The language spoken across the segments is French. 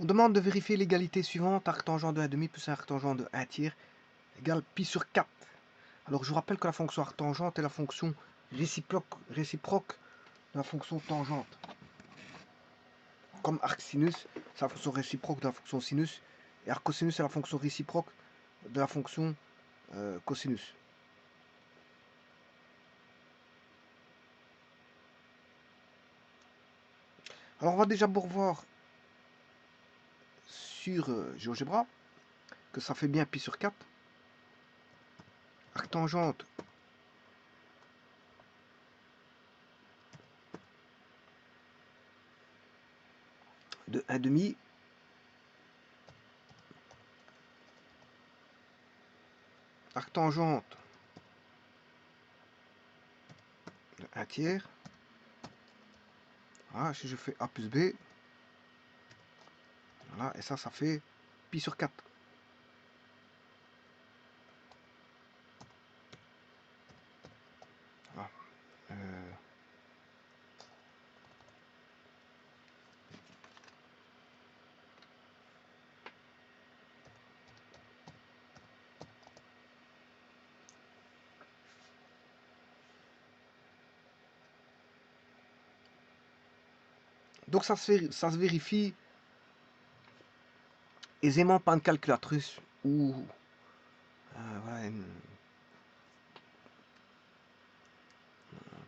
On demande de vérifier l'égalité suivante, arctangent de 1,5 plus un arctangent de 1 tiers égale pi sur 4. Alors je vous rappelle que la fonction arctangente est la fonction réciproque de la fonction tangente. Comme arcsinus, c'est la fonction réciproque de la fonction sinus, et arccosinus est la fonction réciproque de la fonction cosinus. Alors on va déjà revoir sur GeoGebra que ça fait bien pi sur 4. Arctangente de 1,5 arctangente de 1 tiers. Voilà, si je fais A plus B, voilà, et ça fait pi sur 4. Voilà. Donc ça se vérifie aisément par une calculatrice ou voilà,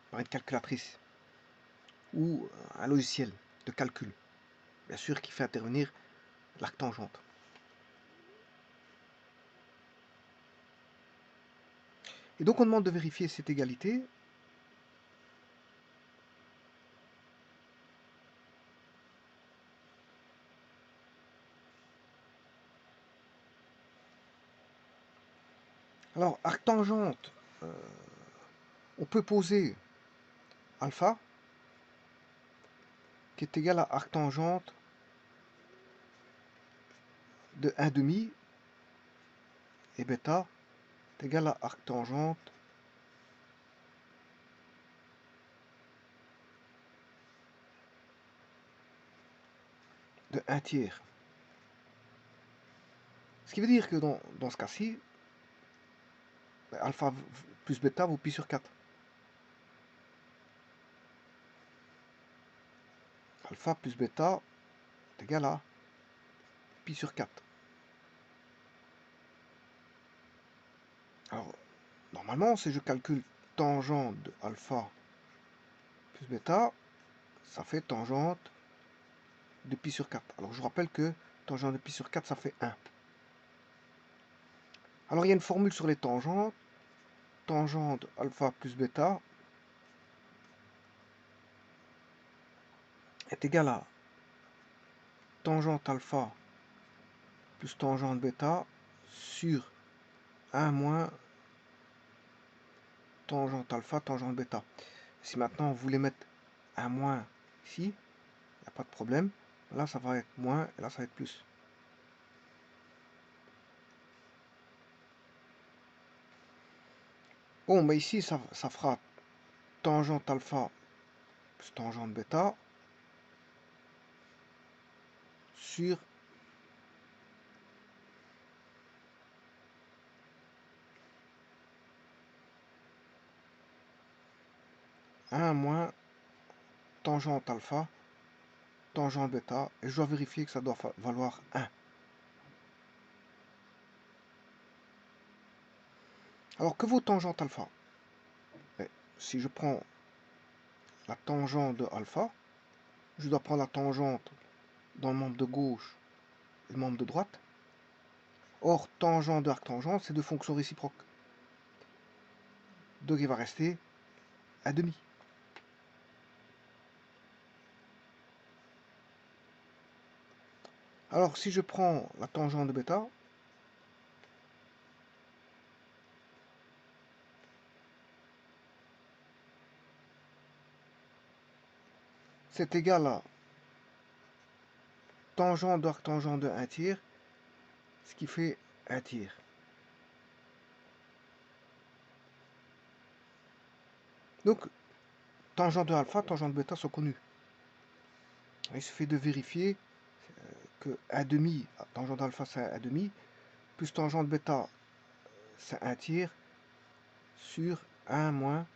par une calculatrice ou un logiciel de calcul, bien sûr, qui fait intervenir l'arctangente. Et donc on demande de vérifier cette égalité. Alors arctangente, on peut poser alpha qui est égal à arctangente de 1,5 et bêta est égal à arctangente de 1 tiers. Ce qui veut dire que dans ce cas-ci, alpha plus bêta vaut pi sur 4. Alpha plus bêta est égal à pi sur 4. Alors, normalement, si je calcule tangente de alpha plus bêta, ça fait tangente de pi sur 4. Alors, je vous rappelle que tangente de pi sur 4, ça fait 1. Alors, il y a une formule sur les tangentes. Tangente alpha plus bêta est égal à tangente alpha plus tangente bêta sur 1 moins tangente alpha, tangente bêta. Si maintenant vous voulez mettre un moins ici, il n'y a pas de problème. Là, ça va être moins et là, ça va être plus. Bon, mais ici, ça fera tangente alpha plus tangente bêta sur 1 moins tangente alpha, tangente bêta, et je dois vérifier que ça doit valoir 1. Alors, que vaut tangente alpha? Si je prends la tangente de alpha, je dois prendre la tangente dans le membre de gauche et le membre de droite. Or, tangente de arctangente, c'est deux fonctions réciproques. Donc, il va rester 1,5. Alors, si je prends la tangente de bêta, c'est égal à tangente de arctangente de 1 tiers, ce qui fait 1 tiers. Donc, tangente de alpha, tangente de bêta sont connus. Il suffit de vérifier que A demi, tangente d'alpha c'est A demi, plus tangente bêta c'est 1 tiers, sur 1 moins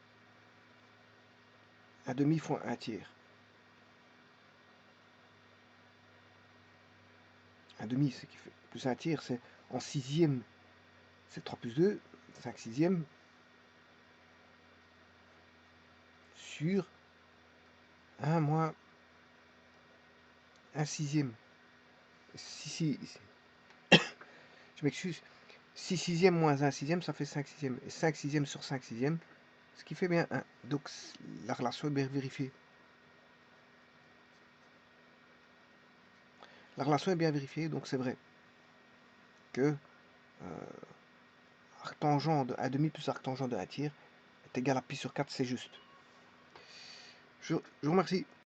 A demi fois 1 tiers. 1 demi, c'est qui fait plus 1 tiers, c'est en sixième, c'est 3 plus 2, 5 sixièmes, sur 1 moins 1 sixième. Si, je m'excuse, 6 sixièmes moins 1 sixième, ça fait 5 sixièmes. Et 5 sixièmes sur 5 sixièmes, ce qui fait bien 1. Donc la relation est bien vérifiée. La relation est bien vérifiée, donc c'est vrai que arctangent de 1 demi plus arctangent de 1 tiers est égal à pi sur 4, c'est juste. Je vous remercie.